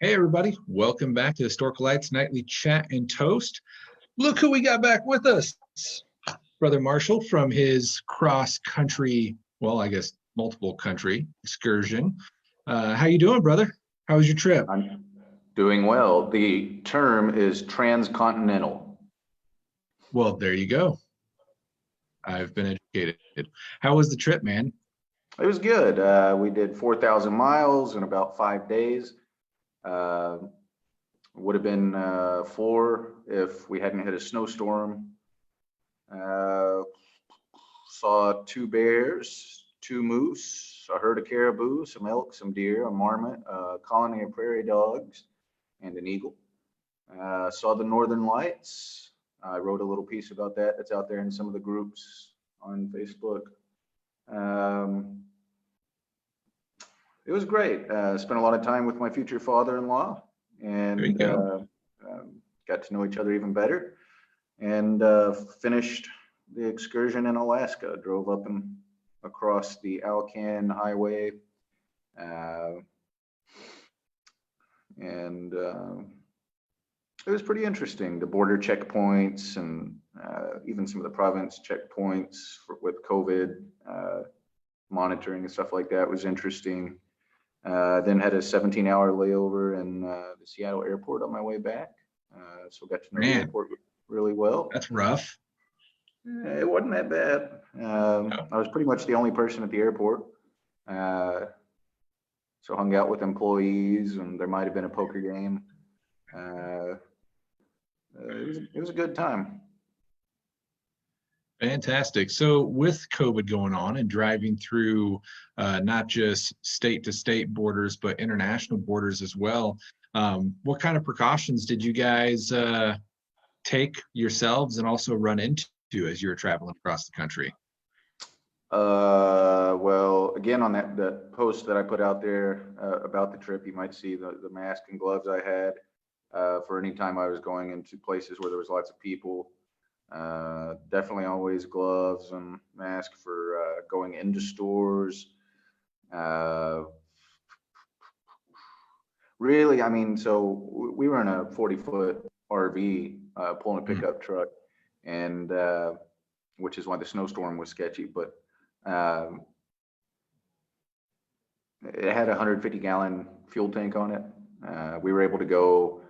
Hey, everybody. Welcome back to Historical Lights Nightly Chat and Toast. Look who we got back with us. Brother Marshall from his cross-country, well, I guess multiple country excursion. How you doing, brother? How was your trip? I'm doing well. The term is transcontinental. Well, there you go. I've been educated. How was the trip, man? It was good. We did 4,000 miles in about 5 days. Would have been four if we hadn't hit a snowstorm. Saw two bears, two moose, a herd of caribou, some elk, some deer, a marmot, a colony of prairie dogs, and an eagle. Saw the northern lights. I wrote a little piece about that. That's out there in some of the groups on Facebook. It was great. Spent a lot of time with my future father-in-law, and got to know each other even better. And finished the excursion in Alaska. Drove up and across the Alcan Highway, and it was pretty interesting. The border checkpoints and even some of the province checkpoints with COVID monitoring and stuff like that was interesting. Then had a 17-hour layover in the Seattle airport on my way back. So got to know the airport really well. That's rough. It wasn't that bad. I was pretty much the only person at the airport. So hung out with employees, and there might have been a poker game. It was a good time. Fantastic. So with COVID going on and driving through not just state to state borders, but international borders as well, what kind of precautions did you guys take yourselves and also run into as you were traveling across the country? Well, again, on that post that I put out there about the trip, you might see the mask and gloves I had for any time I was going into places where there was lots of people. Definitely always gloves and mask for going into stores. Really, I mean, so we were in a 40-foot RV pulling a pickup truck, and which is why the snowstorm was sketchy, but it had a 150-gallon fuel tank on it. We were able to go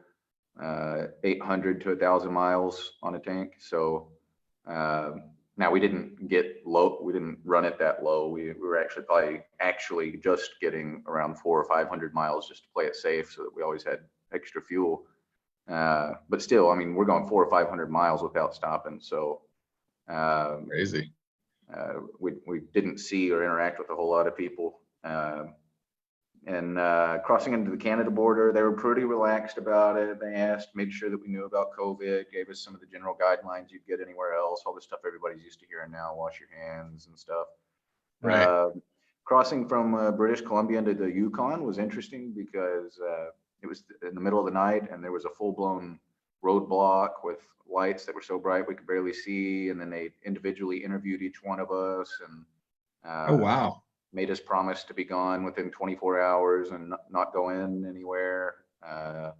800 to 1,000 miles on a tank. So now we didn't get low. We didn't run it that low. We were actually just getting around 400 or 500 miles just to play it safe, so that we always had extra fuel. But still, I mean, we're going 400 or 500 miles without stopping. So Crazy. We didn't see or interact with a whole lot of people. And crossing into the Canada border, they were pretty relaxed about it. They made sure that we knew about COVID, gave us some of the general guidelines you'd get anywhere else, all the stuff everybody's used to hearing now, wash your hands and stuff. Right. Crossing from British Columbia into the Yukon was interesting because it was in the middle of the night, and there was a full-blown roadblock with lights that were so bright we could barely see. And then they individually interviewed each one of us, and Oh, wow. made us promise to be gone within 24 hours and not go in anywhere. That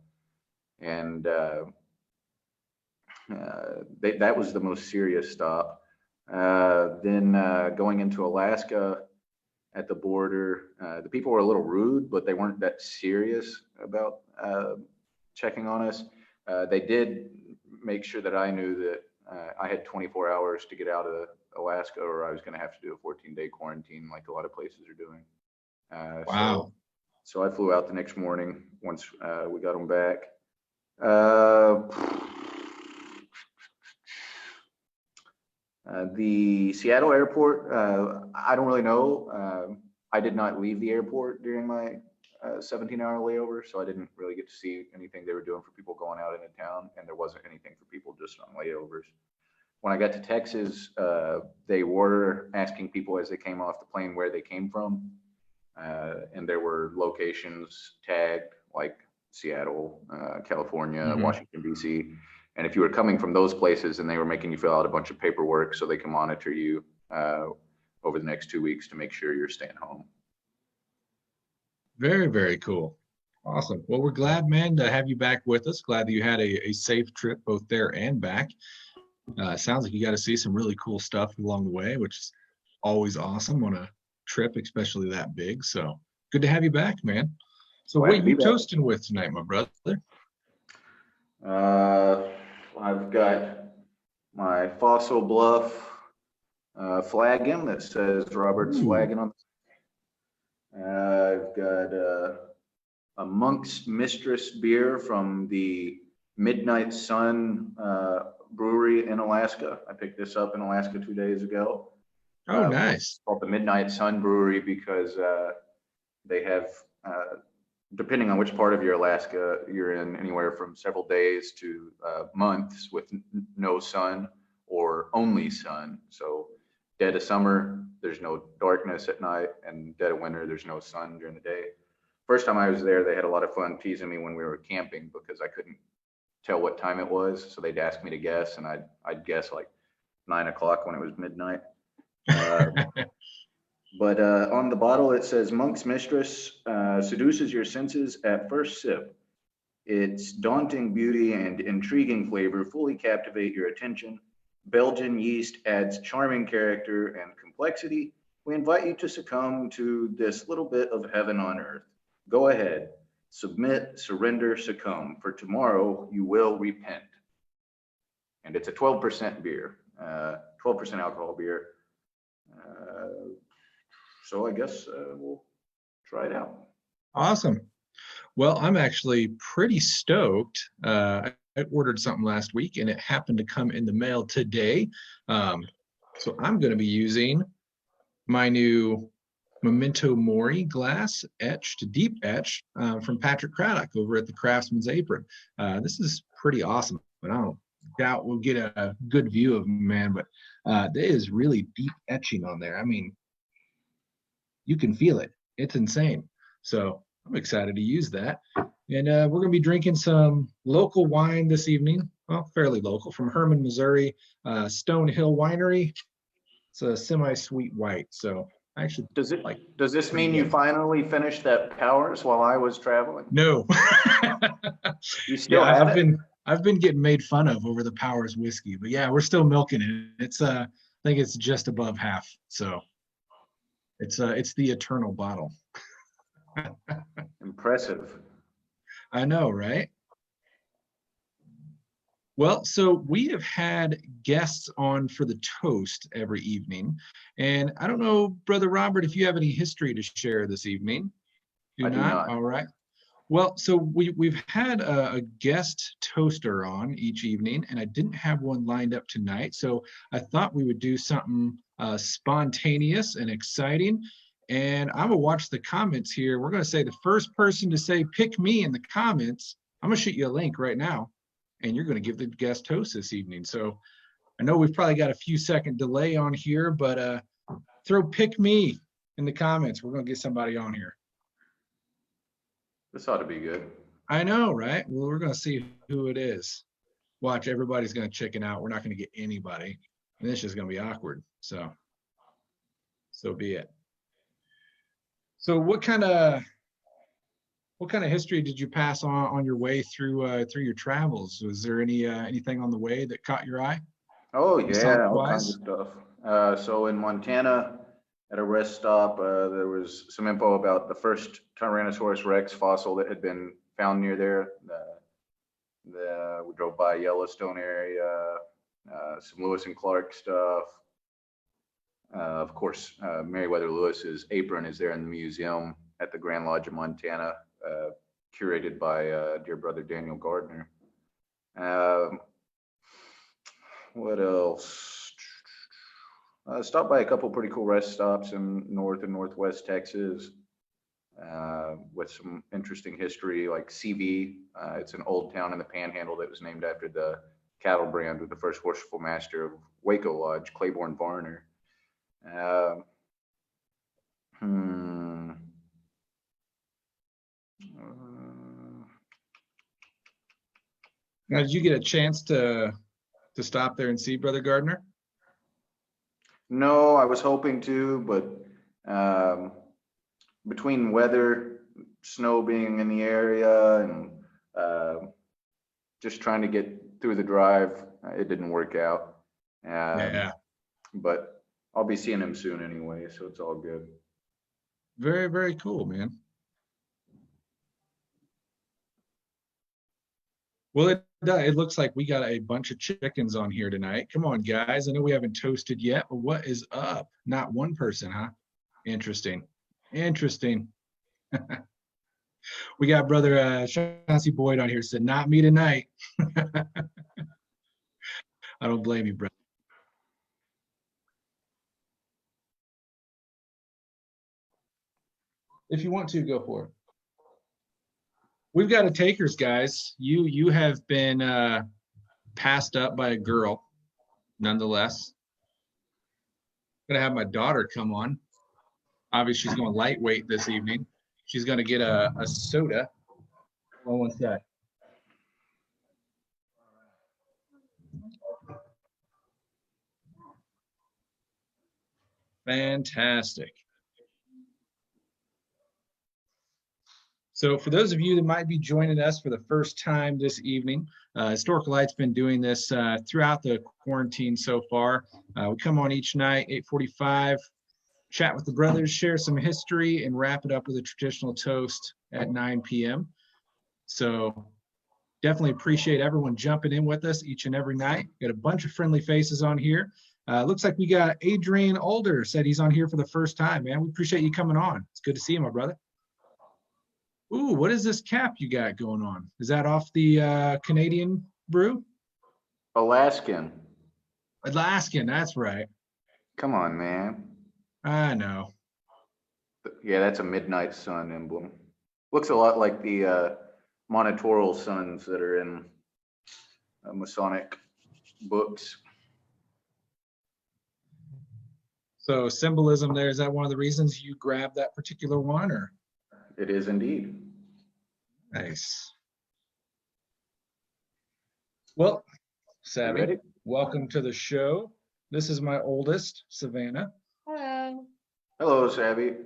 was the most serious stop. Then going into Alaska at the border, the people were a little rude, but they weren't that serious about checking on us. They did make sure that I knew that I had 24 hours to get out of Alaska, or I was going to have to do a 14-day quarantine like a lot of places are doing. Wow. So I flew out the next morning once we got them back. The Seattle airport, I don't really know. I did not leave the airport during my 17-hour layover, so I didn't really get to see anything they were doing for people going out into town, and there wasn't anything for people just on layovers. When I got to Texas, they were asking people as they came off the plane where they came from, and there were locations tagged like Seattle, California, Washington, D.C. And if you were coming from those places, and they were making you fill out a bunch of paperwork so they can monitor you over the next 2 weeks to make sure you're staying home. Very, very cool. Awesome. Well, we're glad, man, to have you back with us. Glad that you had a safe trip both there and back. Sounds like you got to see some really cool stuff along the way, which is always awesome on a trip, especially that big. So good to have you back, man. So Glad what to are be you back. toasting with tonight, my brother? I've got my Fossil Bluff flagon that says Robert's Ooh, Flagon on. I've got a Monk's Mistress beer from the Midnight Sun Brewery in Alaska. I picked this up in Alaska 2 days ago. oh, Of course, nice. it's called the Midnight Sun Brewery because they have, depending on which part of your Alaska you're in, anywhere from several days to months with no sun or only sun. So dead of summer, there's no darkness at night, and dead of winter, there's no sun during the day. First time I was there, they had a lot of fun teasing me when we were camping because I couldn't tell what time it was. So they'd ask me to guess, and I'd guess like 9 o'clock when it was midnight. But on the bottle, it says Monk's Mistress seduces your senses at first sip. Its daunting beauty and intriguing flavor fully captivate your attention. Belgian yeast adds charming character and complexity. We invite you to succumb to this little bit of heaven on earth. Go ahead, submit, surrender, succumb, for tomorrow you will repent. And it's a 12% beer, 12% alcohol beer. So I guess we'll try it out. Awesome. Well, I'm actually pretty stoked. I ordered something last week and it happened to come in the mail today. So I'm going to be using my new Memento Mori glass etched, deep etched from Patrick Craddock over at the Craftsman's Apron. This is pretty awesome, but I don't doubt we'll get a good view of him, man. But there is really deep etching on there. I mean, you can feel it. It's insane. So I'm excited to use that. And we're going to be drinking some local wine this evening. Well, fairly local from Herman, Missouri, Stone Hill Winery. It's a semi-sweet white. So I actually Does it? like Does this pretty mean you good. finally finished that Powers while I was traveling? No. You still Yeah, have I've it? been I've been getting made fun of over the Powers whiskey, but yeah, we're still milking it. It's I think it's just above half. So it's the eternal bottle. Impressive. I know, right? Well, so we have had guests on for the toast every evening. And I don't know, Brother Robert, if you have any history to share this evening. Do I do not? not. All right. Well, so we've had a guest toaster on each evening, and I didn't have one lined up tonight. So I thought we would do something spontaneous and exciting. And I'm gonna watch the comments here. We're gonna say the first person to say "pick me" in the comments. I'm gonna shoot you a link right now, and you're gonna give the guest toast this evening. So I know we've probably got a few second delay on here, but throw "pick me" in the comments. We're gonna get somebody on here. This ought to be good. I know, right? Well, we're going to see who it is. Watch, everybody's going to chicken out. We're not going to get anybody. And it's just going to be awkward. So be it. So what kind of history did you pass on your way through your travels? Was there anything on the way that caught your eye? Oh Sonic yeah, all kinds of wise? stuff. So in Montana, at a rest stop, there was some info about the first Tyrannosaurus Rex fossil that had been found near there. We drove by Yellowstone area, some Lewis and Clark stuff. Of course, Meriwether Lewis's apron is there in the museum at the Grand Lodge of Montana, curated by dear brother Daniel Gardner. What else? Stopped by a couple pretty cool rest stops in North and Northwest Texas with some interesting history, like CV. It's an old town in the Panhandle that was named after the cattle brand with the first worshipful master of Waco Lodge, Claiborne Varner. Hmm. Now, did you get a chance to stop there and see Brother Gardner? No, I was hoping to, but between weather, snow being in the area and just trying to get through the drive, it didn't work out. Yeah. But I'll be seeing him soon anyway, so it's all good. Very, very cool, man. Well, it looks like we got a bunch of chickens on here tonight. Come on, guys. I know we haven't toasted yet, but what is up? Not one person, huh? Interesting. Interesting. We got brother Chauncey Boyd on here, said, not me tonight. I don't blame you, brother. If you want to, go for it. We've got a takers, guys. You have been passed up by a girl, nonetheless. I'm gonna have my daughter come on. Obviously, she's going lightweight this evening. She's gonna get a soda. Hold on one sec. Fantastic. So for those of you that might be joining us for the first time this evening, Historical Light's been doing this throughout the quarantine so far. We come on each night, 8:45, chat with the brothers, share some history, and wrap it up with a traditional toast at 9 p.m. So definitely appreciate everyone jumping in with us each and every night. Got a bunch of friendly faces on here. Looks like we got Adrian Older, said he's on here for the first time, man. We appreciate you coming on. It's good to see you, my brother. Ooh, what is this cap you got going on? Is that off the Canadian brew? Alaskan. Alaskan, that's right. Come on, man. I know. Yeah, that's a Midnight Sun emblem. Looks a lot like the monitorial suns that are in Masonic books. So symbolism there, is that one of the reasons you grabbed that particular one, or? It is indeed. Nice. Well, Savvy, welcome to the show. This is my oldest, Savannah. Hello. Hello, Savvy.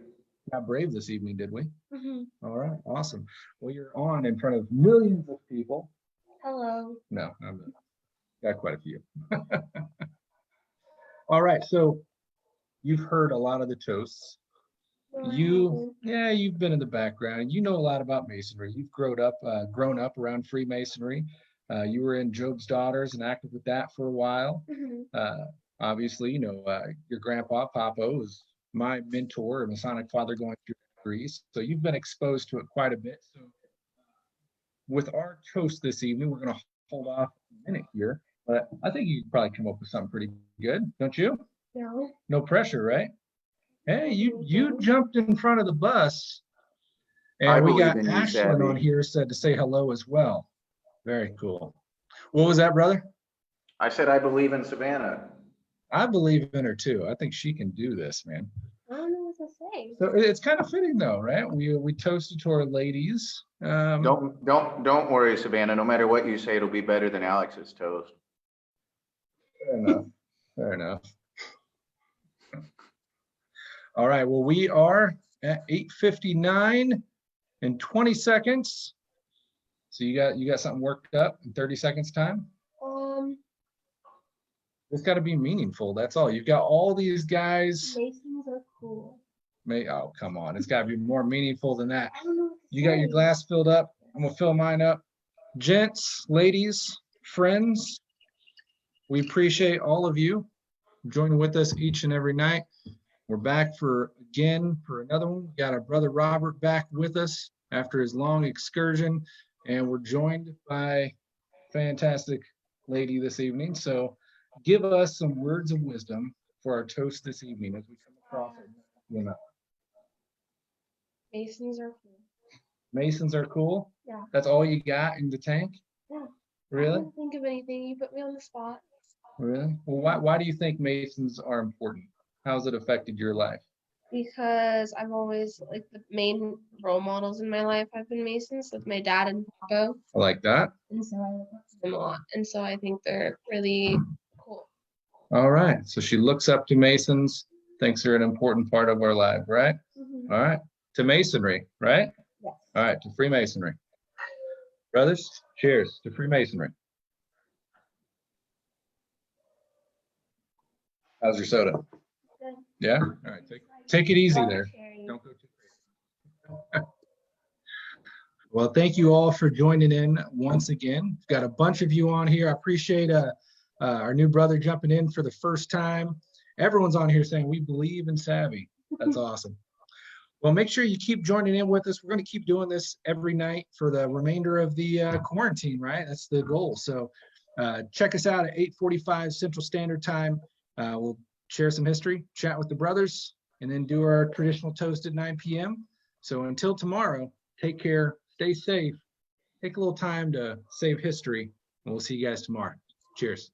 Got brave this evening, did we? Mm-hmm. All right, awesome. Well, you're on in front of millions of people. Hello. No, I'm got quite a few. All right, so you've heard a lot of the toasts. You've been in the background. You know a lot about Masonry. You've grown up around Freemasonry. You were in Job's Daughters and active with that for a while. Mm-hmm. Obviously, you know, your grandpa, Papa, was my mentor, a Masonic father going through degrees. So you've been exposed to it quite a bit. So with our toast this evening, we're going to hold off a minute here, but I think you could probably come up with something pretty good, don't you? No. No pressure, right? Hey, you jumped in front of the bus, and we got Ashlyn on here said to say hello as well. Very cool. What was that, brother? I said I believe in Savannah. I believe in her too. I think she can do this, man. I don't know what to say. So it's kind of fitting though, right? We toasted to our ladies. Don't worry, Savannah. No matter what you say, it'll be better than Alex's toast. Fair enough. Fair enough. All right, well, we are at 8:59 and 20 seconds. So you got something worked up in 30 seconds time? It's got to be meaningful. That's all. You've got all these guys. Masons are cool. Oh, come on. It's got to be more meaningful than that. I don't know. You got your glass filled up. I'm going to fill mine up. Gents, ladies, friends, we appreciate all of you joining with us each and every night. We're back for another one. We got our brother Robert back with us after his long excursion, and we're joined by a fantastic lady this evening. So give us some words of wisdom for our toast this evening as we come across it. Masons are cool. Masons are cool? Yeah. That's all you got in the tank? Yeah. Really? I can't think of anything. You put me on the spot. Really? Well, why do you think Masons are important? How's it affected your life? Because I've always, like, the main role models in my life have been Masons, with my dad and Papa. I like that. And so I look up to them a lot. And so I think they're really cool. All right. So she looks up to Masons, thinks they're an important part of our life, right? Mm-hmm. All right. To Masonry, right? Yes. All right, to Freemasonry. Brothers, cheers to Freemasonry. How's your soda? Good. Yeah? All right, take it easy there. Sharing. Don't go too crazy. Well, thank you all for joining in once again. We've got a bunch of you on here. I appreciate our new brother jumping in for the first time. Everyone's on here saying we believe in Savvy. That's awesome. Well, make sure you keep joining in with us. We're going to keep doing this every night for the remainder of the quarantine, right? That's the goal. So check us out at 8:45 Central Standard Time. We'll share some history, chat with the brothers, and then do our traditional toast at 9 p.m. So until tomorrow, take care, stay safe, take a little time to save history, and we'll see you guys tomorrow. Cheers.